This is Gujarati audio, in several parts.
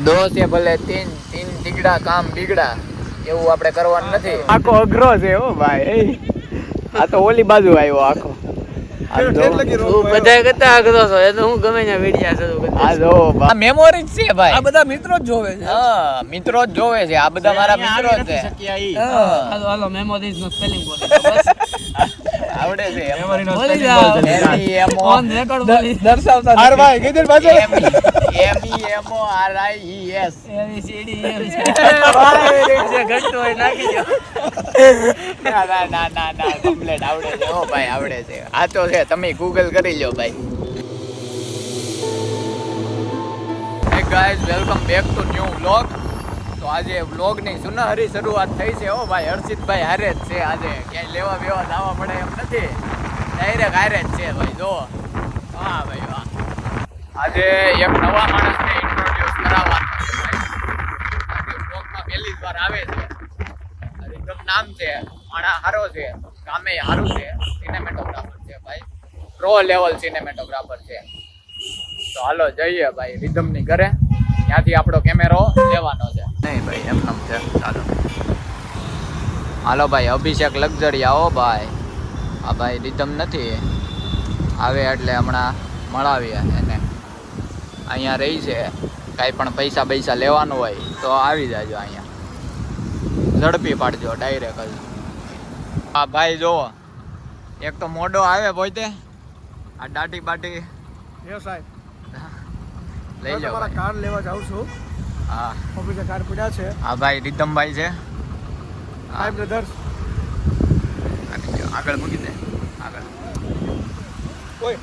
दो से भले तीन तीन तिगड़ा काम बिगड़ा એવું આપણે કરવાનું નથી. આખો અઘરો છે હો ભાઈ. આ તો ઓલી બાજુ આવ્યો આખો. તું બધા કરતા આગળ છો એ તો હું ગમે ત્યાં વેડિયા શરૂ કરી આ જો આ મેમોરી છે ભાઈ. આ બધા મિત્રો જ જોવે છે. હા મિત્રો જ જોવે છે. આ બધા મારા મિત્રો જ છે. હાલો હાલો મેમોરીઝ નો સ્પેલિંગ બોલો બસ આવડે છે. મેમોરી નો સ્પેલિંગ બોલો ઓન રેકોર્ડ બોલી દર્શાવતા આર ભાઈ કીધું બાજુ MEMORIES ABCD છે ઘટતો હોય નાખી દો. ના કમ્પ્લીટ આવડે છે. હો ભાઈ આવડે છે. આ તો છે. તમે ગૂગલ કરી લો ભાઈ. Hey guys welcome back to new vlog. તો આજે વ્લોગની સુનહરી શરૂઆત થઈ છે. હો ભાઈ હર્ષિતભાઈ હારે જ છે. આજે ક્યાંય લેવા બેવા જવા પડે એમ નથી. ડાયરેક્ટ હારે જ છે ભાઈ. જો વાહ ભાઈ વાહ. આજે એક નવા માણસને ઇન્ટ્રોડ્યુસ કરાવવાનો છે ભાઈ. આજે વ્લોગમાં પહેલી જ વાર આવે છે. રિધમ નામ છે. માણા હારો છે. કામે હારું છે. સિનેમેટોગ્રાફર છે ભાઈ. પ્રો લેવલ સિનેમેટોગ્રાફર છે. તો હાલો જઈએ ભાઈ રિધમની ઘરે. ત્યાંથી આપણો કેમેરો લેવાનો છે. નહીં ભાઈ એમ નામ છે. ચાલો હાલો ભાઈ અભિષેક લક્ઝરી આવો ભાઈ. આ ભાઈ રિધમ નથી આવે એટલે હમણાં મળાવીએ એને. અહીંયા રહી છે. કાંઈ પણ પૈસા પૈસા લેવાનું હોય તો આવી જાજો અહીંયા. ઝડપી પાડજો ડાયરેક્ટ જ. હા ભાઈ જુઓ એક તો મોઢો આવે પોતે. આ દાઢી બાટી યો સાહેબ લઈ જાઓ તમારા ભાઈ. કાર લેવા જાઉં છું. હા ઓફિસે કાર પડ્યા છે. હા ભાઈ રીધમભાઈ છે. હાય બ્રધર્સ. આગળ મૂકી દે આગળ. ઓય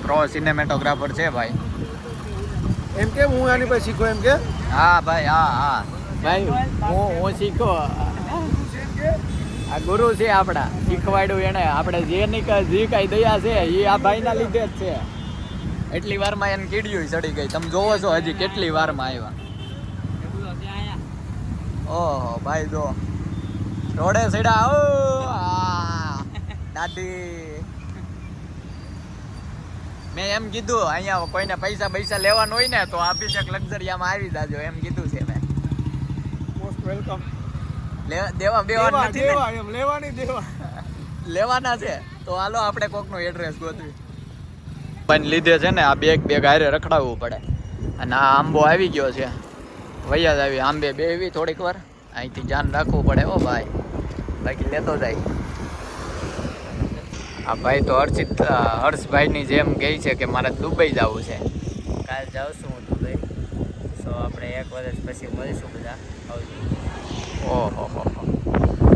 પ્રો સિનેમેટોગ્રાફર છે ભાઈ. એમ કે હું આની પાસે શીખો એમ કે હા ભાઈ હા ભાઈ હું શીખો. આ ગુરુ છે આપણા. શીખવાડ્યું એને. આપણે જે કાંઈ દયા છે એ આ ભાઈના લીધે જ છે. એટલી વારમાં એને કીડ્યું ચડી ગઈ. તમે જોવો છો હજી કેટલી વારમાં આવ્યા. ઓહો ભાઈ જો રોડે સીડા. ઓ દાદી મેં એમ કીધું અહીંયા કોઈને પૈસા પૈસા લેવાનું હોય ને તો અભિષેક લક્ઝરિયામાં આવી જાજો એમ કીધું છે મેં. Most welcome. દેવા બેવા નથી ને? એમ લેવાની દેવા લેવાના છે તો હાલો આપણે કોકનું એડ્રેસ ગોતવી. પણ લીધે છે ને આ બેગ હારે રખડાવવું પડે. અને આ આંબો આવી ગયો છે. વૈયા જ આવી આંબે બેવી થોડીક વાર. અહીંથી ધ્યાન રાખવું પડે હો ભાઈ. બાકી લેતો જાય. આ ભાઈ તો હર્ષભાઈની જેમ કહે છે કે મારે દુબઈ જવું છે. કાલ જાઉં છું હું દુબઈ. સો આપણે 1 વર્ષ પછી મળીશું બધા. આવજો. ઓહો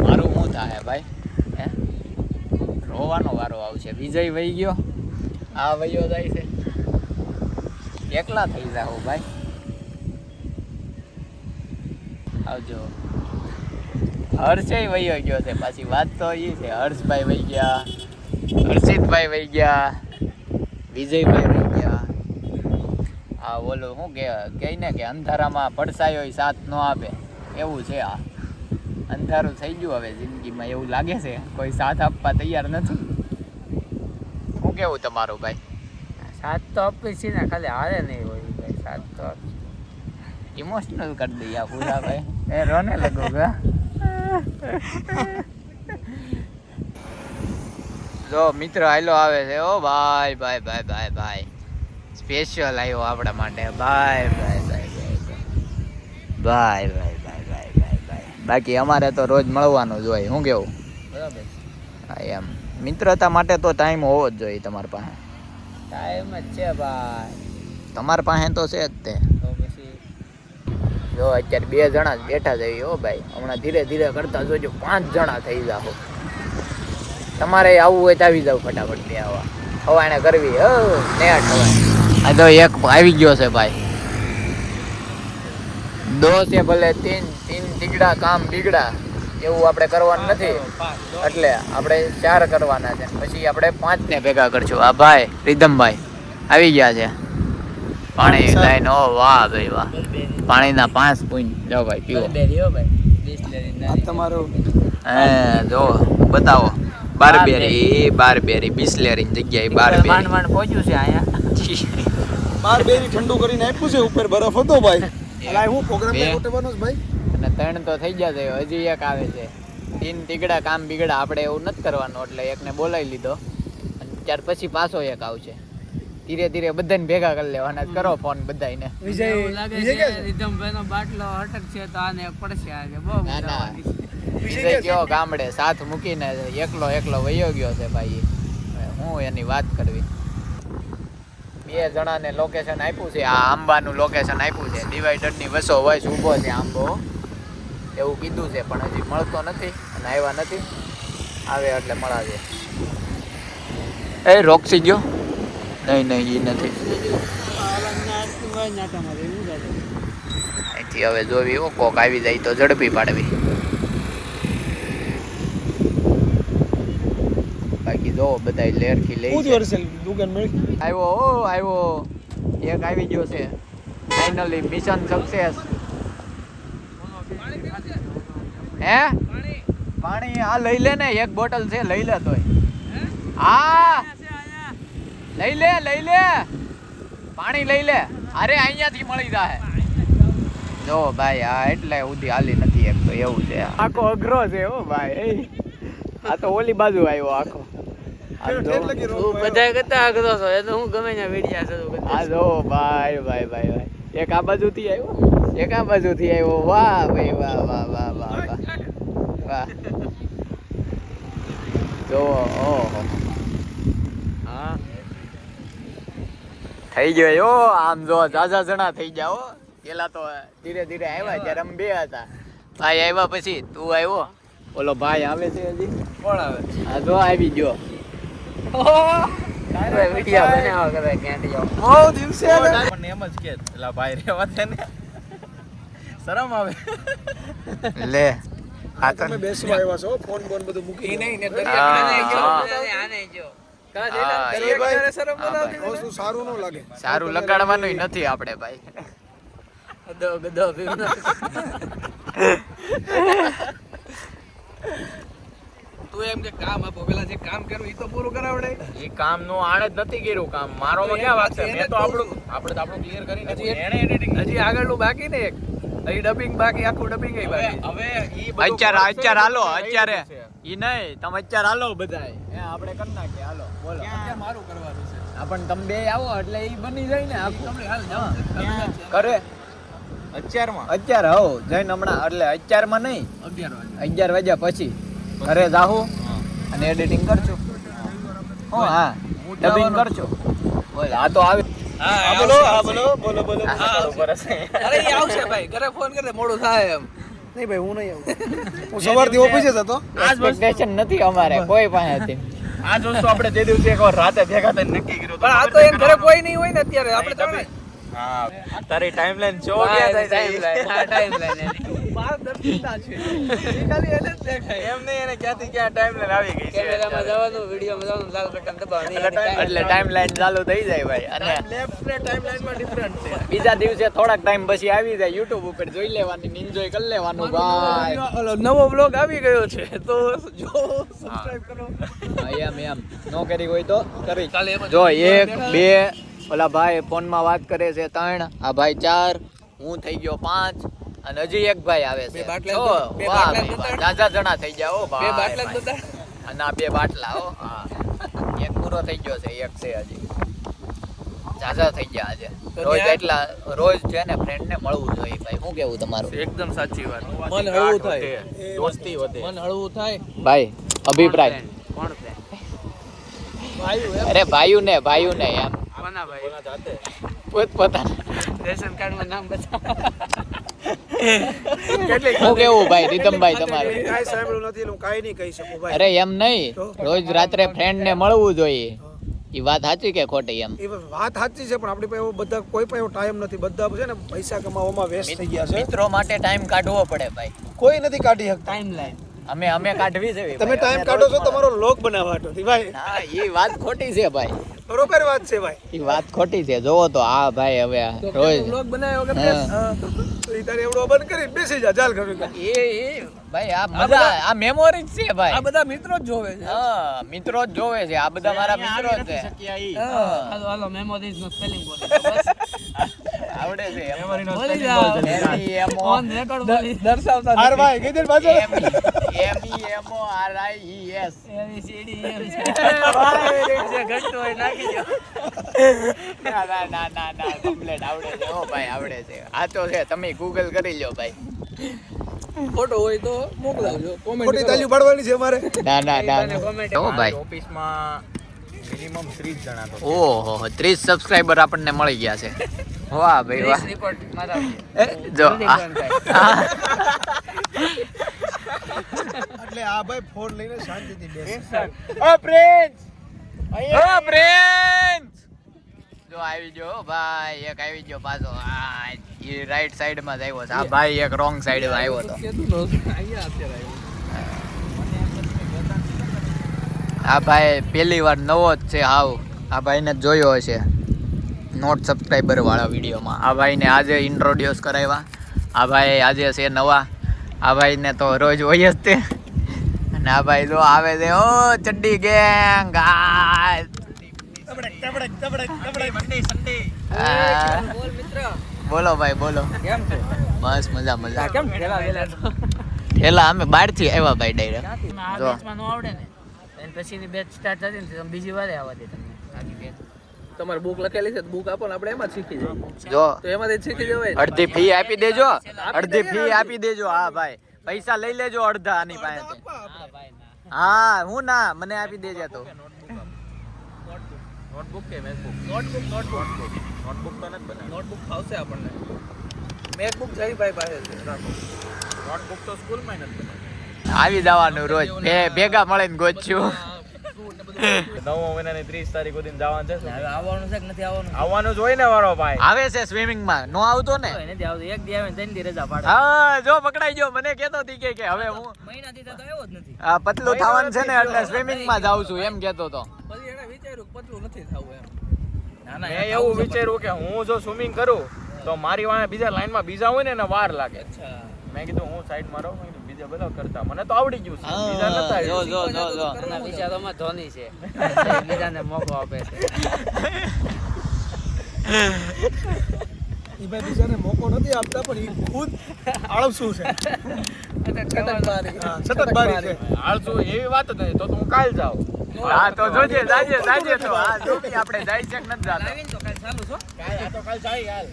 મારું શું થાય ભાઈ. હે રોવાનો વારો આવશે. વિજય વહી ગયો. આ વયો જાય છે. એકલા થઈ જાઓ ભાઈ. આવજો. હર્ષે વહી ગયો છે. પાછી વાત તો એ છે. હર્ષભાઈ વહી ગયા. હર્ષિતભાઈ વહી ગયા. વિજયભાઈ વહી ગયા. આ ઓલું શું કહે ને કે અંધારામાં પડસાયો સાથ ન આપે એવું છે. આ અંધારું થઈ ગયું હવે જિંદગીમાં એવું લાગે છે. કોઈ સાથ આપવા તૈયાર નથી. શું કેવું તમારું ભાઈ? સાથ તો આપી છે ને ખાલી હારે નહીં હોય ભાઈ. સાથ તો ઇમોશનલ કરી દઈએ આ પૂરા ભાઈ. એ રોને લગો ગા. જો મિત્ર હાલો આવે છે. ઓ ભાઈ ભાઈ ભાઈ ભાઈ ભાઈ સ્પેશિયલ આવ્યો આપણા માટે. ભાઈ ભાઈ ભાઈ ભાઈ ભાઈ ભાઈ ભાઈ ભાઈ ભાઈ ભાઈ. બાકી અમારે તો રોજ મળવાનું જ હોય. શું કેવું? બરાબર. હા એમ મિત્રતા માટે તો ટાઈમ હોવો જ જોઈએ તમારી પાસે. ટાઈમ જ છે ભાઈ. તમારી પાસે તો છે જ તે. તો પછી જો અત્યારે 2 જણા જ બેઠા જઈએ. હો ભાઈ હમણાં ધીરે ધીરે કરતા જોજો 5 જણા થઈ જાઓ. તમારે આવવું હોય તો આવી જાવ ફટાફટ. બે આવા હવાને કરવી. નેટ હવાય. આ તો એક આવી ગયો છે ભાઈ. દો છે ભલે तीन तिगड़ा काम बिगड़ा એવું આપણે કરવાનું નથી. એટલે આપણે 4 કરવાના છે. પછી આપણે 5 ને ભેગા કરશું. આ ભાઈ રીધમભાઈ આવી ગયા છે. પાણી લઈને. ઓ વાહ ભાઈ વાહ. પાણીના 5 પોઈન્ટ. જાઓ ભાઈ પીવો. બેરીઓ ભાઈ. બિસ્લેરી આ તમારો હે જો બતાવો. બારબેરી બિસ્લેરીની જગ્યાએ બારબેરી માંડ માંડ પહોંચ્યું છે અહીંયા. બાર બેરી ઠંડુ કરીને આપ્યું છે, ઉપર બરફ હતો ભાઈ. અલા હું પ્રોગ્રામ બે. ગોઠવવાનો છે ભાઈ. અને 3 તો થઈ ગયા છે, હજી એક આવે છે. 3 તીગડા કામ બીગડા આપણે એવું નથી કરવાનું, એટલે એકને બોલાવી લીધો અને ત્યાર પછી પાછો એક આવશે. ધીરે ધીરે બધાને ભેગા કરી લેવાના. કરો ફોન બધાને. વિજય વિજય ક્યાં છે? રીધમભાઈનો બાટલો અટકશે તો આને પડશે આજે. બહુ ના મજા ના આવવાની છે. વિજય કયો ગામડે સાથ મૂકીને એકલો વયો ગયો છે ભાઈ. હું એની વાત કરવી. 2 જણાને લોકેશન આપ્યું છે. આ આંબાનું લોકેશન આપ્યું છે. ડિવાઈડરની વસો વચ ઊભો છે આંબો એવું કીધું છે, પણ હજી મળતો નથી અને આવ્યા નથી. આવે એટલે મળાવીએ. એ રોક્સી ગયો? નહીં એ નથી. અહીંથી હવે જોવી હો, કોક આવી જાય તો ઝડપી પાડવી. બાકી જો બધા લેરખી લઈ હું છે. વર્ષે દુકાન મળી. આવ્યો એક આવી ગયો છે. Finally mission success. હે પાણી આ લઈ લે ને, એક બોટલ છે લઈ લે તોય. હા લઈ લે પાણી લઈ લે. અરે અહીંયાથી મળી જાય. જો ભાઈ આ એટલે સુધી હાલી નથી એક તો એવું છે. આખો અઘરો છે હો ભાઈ. આ તો ઓલી બાજુ આવ્યો આખો. આ જો. એટલે કે રોગ તું બધા કરતા આગળ છો, એ તો હું ગમે ત્યાં વીડિયા શરૂ કરી આ જો ભાઈ એક આ બાજુથી આવ્યો, એક આ બાજુથી આવ્યો. વાહ ભાઈ વાહ જો ઓહો હા. થઈ ગયો યો. આમ જો જાજા જણા થઈ ગયા હો. પેલા તો ધીરે ધીરે આવ્યા ત્યારે અમે 2 હતા. ભાઈ આવ્યા પછી તું આવ્યો. ઓલો ભાઈ આવે છે હજી. કોણ આવે? આ જો આવી ગયો. વીડિયા બનાવવા કરે ક્યાં જાવ. બહુ દિવસે પણ એમ જ કે એલા ભાઈ રેવા દે ને, શરમ આવે. લે આ તમે બેસવા આવ્યા છો, ફોન બોન બધું મૂકી નહીં ને આને જો. શું સારું ન લાગે. સારું લગાડવાનું નથી આપણે ભાઈ. ગધો પીવનો. તું એમ કે કામ આપો, પેલા જે કામ કર્યું એ તો પૂરું કરાવડે. એ કામ નું આણે જ નથી કર્યું કામ. મારો માં ક્યાં વાત છે? મેં તો આપણું ક્લિયર કરી નાખ્યું. એને એડિટિંગ હજી આગળનું બાકી ને એક. અહીં ડબિંગ બાકી, આખું ડબિંગ બાકી. હવે ઈ અત્યારે હાલો અત્યારે ઈ નહીં તમે અત્યારે હાલો બધાય. આપણે કરી નાખીએ હાલો બોલો. મારું કરવાનું છે. હા પણ તમે 2 આવો એટલે ઈ બની જાય ને આખું. કરે અત્યારે હો જઈને હમણાં એટલે 11 માં નહીં 11 વાગ્યા પછી ઘરે જાહું અને એડિટિંગ કરજો. હા ડબિંગ કરજો. બોલ આ તો આવે. બોલો બોલો બોલો. અરે ઈ આવશે ભાઈ, ઘરે ફોન કરે મોડું થાય એમ. નહીં ભાઈ હું નહીં આવું. હું સવારથી ઓફિસે જ હતો. એક્સપેક્ટેશન નથી અમારે કોઈ પાસેથી. આ વસ્તુ આપણે તે દિવસે એકવાર રાતે ભેગા થઈને નક્કી કર્યું. પણ આ તો એમ ઘરે કોઈ નહીં હોય ને અત્યારે આપણે ત્રણે. હા તારી ટાઈમલાઈન જો પારદર્શિતા છે એ ખાલી એને જ દેખાય. એમ નહીં, એને ક્યાંથી ક્યાં ટાઈમલાઈન આવી ગઈ છે. કેમેરામાં જવાનું, વિડિયોમાં જવાનું, લાલ બટન દબાવવાનું. એટલે ટાઈમલાઈન ચાલુ થઈ જાય ભાઈ. અને લેફ્ટ ને ટાઈમલાઈનમાં ડિફરન્ટ છે. બીજા દિવસે થોડાક ટાઈમ પછી આવી જાય યુટ્યુબ ઉપર જોઈ લેવાની, એન્જોય કરી લેવાનું ભાઈ. ઓલો નવો બ્લોગ આવી ગયો છે તો જો સબસ્ક્રાઇબ કરો. એમ નો કરી હોય તો કરી જો. 1 2 ઓલા ભાઈ ફોનમાં વાત કરે છે 3, આ ભાઈ 4, હું થઈ ગયો 5 અને હજી એક ભાઈ આવે છે. જાજા જણા થઈ ગયા હો ભાઈ. 2 બાટલા જ હતા. અને આ 2 બાટલા હો. હા એક પૂરો થઈ ગયો છે, એક છે હજી. જાજા થઈ ગયા આજે. રોજ છે ને ફ્રેન્ડ ને મળવું જોઈએ ભાઈ. શું કેવું તમારું? એકદમ સાચી વાત. મન હળવું થાય. દોસ્તી વધે. મન હળવું થાય. ભાઈ અભિપ્રાય. કોણ છે? અરે ભાઈઓ ને એમ કોના ભાઈ? પોતપોતાના. રેશન કાર્ડમાં નામ બતાવો. શું કેવું ભાઈ રીતમભાઈ તમારું? કાંઈ સાંભળ્યું નથી એટલે હું કાંઈ નહીં કહી શકું ભાઈ. અરે એમ નહીં, રોજ રાત્રે ફ્રેન્ડ ને મળવું જોઈએ. એ વાત સાચી કે ખોટી? એમ એ વાત સાચી છે પણ આપણી પાસે એવો બધા કોઈ પાસે એવો ટાઈમ નથી. બધા છે ને પૈસા કમાવામાં વેસ્ટ થઈ ગયા છે. મિત્રો માટે ટાઈમ કાઢવો પડે ભાઈ. કોઈ નથી કાઢી શકતા. ટાઈમલાઈન. અમે કાઢવી છે તમે ટાઈમ કાઢો છો તમારો લોક બનાવવા હાટોથી ભાઈ. ના એ વાત ખોટી છે ભાઈ, બરોબર વાત છે ભાઈ. એ વાત ખોટી છે. જોવો તો આ ભાઈ હવે રોજ બ્લોગ બનાવ્યો કે તો ઈ તારે એવડો બંધ કરી બેસી જા ચાલ ઘરે. એ ભાઈ આ મજા, આ મેમોરી છે આ ભાઈ. બધા મિત્રો જ જોવે છે. હા મિત્રો જ જોવે છે, આ બધા મારા મિત્રો જ છે. હાલો મેમોરીઝ નો સ્પેલિંગ બોલો આવડે છે બોલી જાઓ ઓન રેકોર્ડ બોલી દર્શાવતા હાર ભાઈ કઈ દે પાછળ. MEMORIES. ABCD જે ઘટતો હોય નાખી દો ના કમ્પ્લેટ આવડે છે. હો ભાઈ આવડે છે. આ તો છે, તમે ગૂગલ કરી લ્યો ભાઈ. ફોટો હોય તો મોકલાવજો, કોમેન્ટ ખોટી તાલીઓ પાડવાની છે અમારે. ના હો ભાઈ. ઓફિસમાં મિનિમમ 30 જણા તો ઓહો 30 સબસ્ક્રાઇબર આપણને મળી ગયા છે. વાહ ભાઈ વાહ. રિપોર્ટ મારા જો એટલે આ ભાઈ ફોન લઈને શાંતિથી બેસે. જો આવી ગયો ભાઈ, એક આવી ગયો પાછો. આ એ રાઈટ સાઈડ માં જ આવ્યો છે. આ ભાઈ એક રોંગ સાઈડ માં આવ્યો હતો. અહીંયા અત્યારે આવ્યો. આ ભાઈ પહેલી વાર નવો જ છે હાવ. આ ભાઈને જોયો હશે નોટ સબસ્ક્રાઈબર વાળા વિડીયોમાં. આ ભાઈને આજે ઇન્ટ્રોડ્યુસ કરાવ્યા. આ ભાઈ આજે છે નવા. આ ભાઈને તો રોજ હોય જ તે. અને આ ભાઈ જો આવે છે, ઓ ચડ્ડી ગેંગ. બોલ મિત્ર બોલો ભાઈ બોલો. કેમ છે બસ મજા. કેમ ઠેલા વેલા તો ઠેલા અમે બહારથી આવ્યા ભાઈ ડાયરેક્ટ. આ જો. બેચમાં નો આવડે ને એન પછીની બેચ સ્ટાર્ટ થતી ને તો તમે બીજી વારે આવવા દે તમને આની બેચ તમારે બુક લખેલી છે, બુક આપો ને આપણે એમાં જ શીખી જાય. જો તો એમાંથી જ શીખી જવાય ને. અડધી ફી આપી દેજો. અડધી ફી આપી દેજો. હા ભાઈ પૈસા લઈ લેજો અડધા આની પાસેથી. હા ભાઈ ના હા હું ના મને આપી દેજે તો. નોટબુક કે મેકબુક નોટબુક તો નથી બનાવી. નોટબુક ફાવશે આપણને. મેકબુક જયભાઈ પાસે છે, રાખો. નોટબુક તો સ્કૂલમાં નથી બનાવી. આવી જવાનું રોજ ભેગા મળીને ગોચ્યું. નવમા મહિનાની 30 તારીખ સુધી જવાનું છે. હવે આવવાનું છે કે નથી આવવાનું આવવાનું જ હોય ને વારો ભાઈ. આવે છે સ્વિમિંગ માં નો આવતો ને. કોઈ નથી આવતું એક દી આવે ને ત્રણ દી રજા પાડે હા જો પકડાઈ ગયો. મને કેતો હતી કે હવે હું મહિનાથી તો આવ્યો જ નથી આ પતલું થવાનું છે ને એટલે સ્વિમિંગ માં જાઉં છું એમ કેતો તો. પછી એને વિચાર્યું કે પતલું નથી થવું એમ. ના મેં ના એવું વિચાર્યું કે હું જો સ્વિમિંગ કરું તો મારી વાળા બીજા લાઈનમાં બીજા હોય ને એને વાર લાગે. અચ્છા મેં કીધું હું સાઈડમાં રહું. મેં કીધું બીજા બધા કરતા મને તો આવડી ગયું છે. બીજા નતા જો આવડ્યું. જો જો જો એના વિચારોમાં ધોની છે બીજાને મોકો આપે છે ઈ ભાઈ બીજાને મોકો નથી આપતા પણ ઈ ખુદ આળસુ છે. હા, સતતબારી છે. આળસુ એવી વાત જ નહીં તો હું કાલ જાઉં. હા તો જોજે જાજે તો હા જો બી આપણે જાય છે કે નથી જાતા. લાવીને તો કાલ ચાલુ છો કાલ આ તો કાલ જાય હાલ.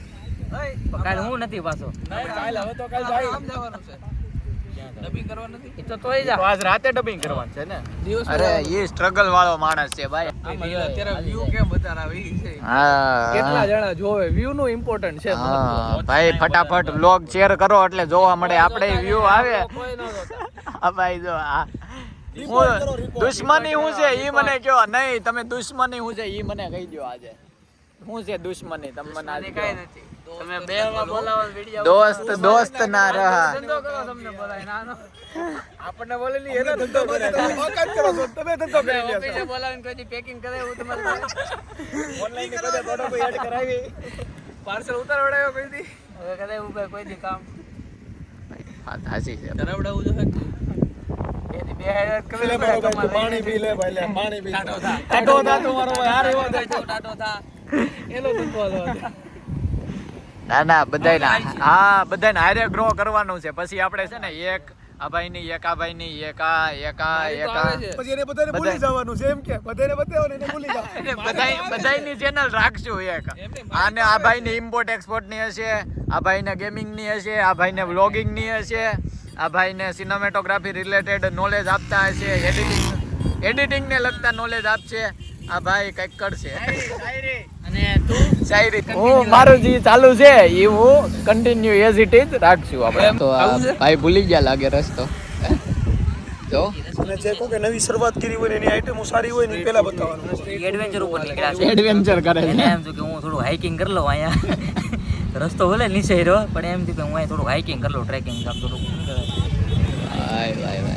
કાલ હું નથી પાછો નહીં કાલ હવે તો કાલ જાય. આમ જવાનું છે. ડબિંગ કરવા નથી. એ તો તોય જા તો આજ રાતે ડબિંગ કરવાનું છે ને. દિવસ અરે એ સ્ટ્રગલ વાળો માણસ છે ભાઈ. અત્યારે વ્યૂ કેમ બતાવે ઈ છે. હા કેટલા જણા જોવે વ્યૂ નું ઇમ્પોર્ટન્ટ છે. હા ભાઈ ફટાફટ વ્લોગ શેર કરો એટલે જોવા મળે. આપણે વ્યૂ આવે. કોઈ ન જોતા. આ ભાઈ જો આ દુશ્મની શું છે ઈ મને કયો. નહીં તમે દુશ્મની શું છે ઈ મને કહી દો. આજે શું છે દુશ્મની તમે મને આજે કહો. તમે બે માં બોલાવો વિડિયો દોસ્ત ના રહા. ધંધો કરો તમને બોલાય નાનો આપણને બોલેલી એનો ધંધો કરે. તમે બાકાત કરો છો, તમે ધંધો કરી લ્યો છો. ઓફિસે બોલાવીને કોઈ દી પેકિંગ કરે એવું તમારે ઓનલાઈન ની બધે ફોટો કોઈ એડ કરાવી. પાર્સલ ઉતારવડાયો કોઈ દી. હવે કરે એવું કોઈ દી કામ વાત સાચી છે. કરાવડાવું જોઈએ. એની 2000 લે મારો ભાઈ, તું પાણી પી લે ભાઈ, લે પાણી પી લે. ટાટો થા. ટાટો થા તું મારો ભાઈ, હાર એવો થા. ટાટો થા એનો ધંધો હતો. ના બધાય હા બધાને હારે ગ્રો કરવાનું છે. પછી આપણે છે ને એક આ ભાઈ ની એક આ ભાઈ ની એક આ મારી તો આવે છે. પછી એને બધાને ભૂલી જવાનું છે એમ કે બધાને બતાવો ને એને ભૂલી જાવ. બધાની ચેનલ રાખશું એક. આને આ ભાઈ ને ઇમ્પોર્ટ એક્સપોર્ટ ની હશે, આ ભાઈ ને ગેમિંગ ની હશે, આ ભાઈ ને વ્લોગિંગ ની હશે, આ ભાઈ ને સિનેમેટોગ્રાફી રિલેટેડ નોલેજ આપતા હશે, એડિટિંગ ને લગતા નોલેજ આપશે. આ ભાઈ કઈક કરશે. અને તું શાયરી હું મારું જે ચાલુ છે એ હું કન્ટિન્યુ એઝ ઇટ ઇઝ રાખશું આપણે. તો આ ભાઈ ભૂલી ગયા લાગે રસ્તો. જો અને જે કોઈ કે નવી શરૂઆત કરી હોય ને એની આઈટમો સારી હોય ને એ પહેલા બતાવવાનું. એડવેન્ચર ઉપર નીકળ્યા છે એડવેન્ચર કરે એને છે. એમ થયું કે હું થોડું હાઇકિંગ કરી લઉં અહીંયા રસ્તો ભલે નીચે રહ્યો પણ એમ થયું કે હું અહીંયા થોડું હાઇકિંગ કરી લઉં ટ્રેકિંગ કામ થોડું ભાઈ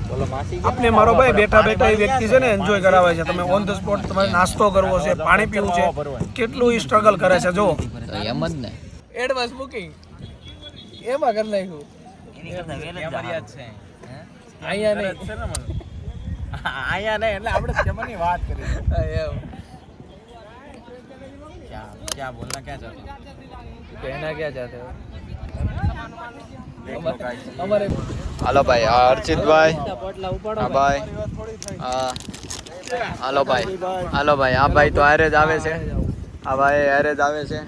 આપને મારો ભાઈ બેઠા બેઠા એ વ્યક્તિ છે ને એન્જોય કરાવે છે. તમે ઓન ધ સ્પોટ તમારે નાસ્તો કરવો છે, પાણી પીવું છે, કેટલું ઈ સ્ટ્રગલ કરે છે જો. એમ જ ને. એડવાન્સ બુકિંગ એમાં કરી નાખ્યું. એની કરતા વેલ જ યાદ છે અહીંયા નહીં. આયા નહીં એટલે આપણે જમવાની વાત કરી એમ ક્યાં બોલના ક્યાં ચાલતો कहना क्या चाहते हो हमारे હાલો ભાઈ આ હર્ષિતભાઈ હા ભાઈ હા હાલો ભાઈ આ ભાઈ તો હારે જ આવે છે. આ ભાઈ હારે જ આવે છે.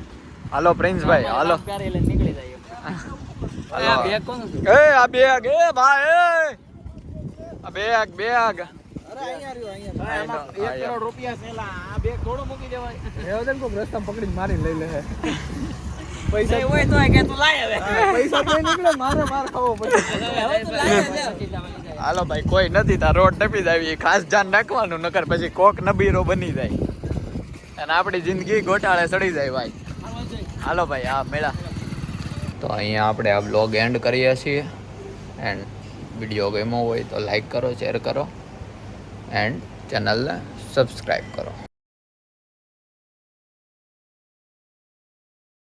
હાલો પ્રિન્સભાઈ હાલો નીકળી જાય. હાલો. એ આ બેગ એ ભાઈ આ બેગ રૂપિયા છેલા આ બેગ થોડો મૂકી દેવાય રેવદન કો રસ્તા પકડીને મારીને લઈ લે છે. પૈસા હોય તો કે તું લાય હવે. પૈસા કોઈ નીકળે મારે માર ખાવો પડે. હવે તું લાય હવે. હાલો ભાઈ કોઈ નથી તાર રોડ ટપી જાય ખાસ ધ્યાન રાખવાનું નકર પછી કોક નબીરો બની જાય અને આપણી જિંદગી ગોટાળે ચડી જાય ભાઈ. હાલો ભાઈ આ મેળા તો અહીંયા આપણે આ બ્લોગ એન્ડ કરીએ છીએ એન્ડ વિડીયો ગમ્યો હોય તો લાઈક કરો, શેર કરો એન્ડ ચેનલને સબસ્ક્રાઈબ કરો.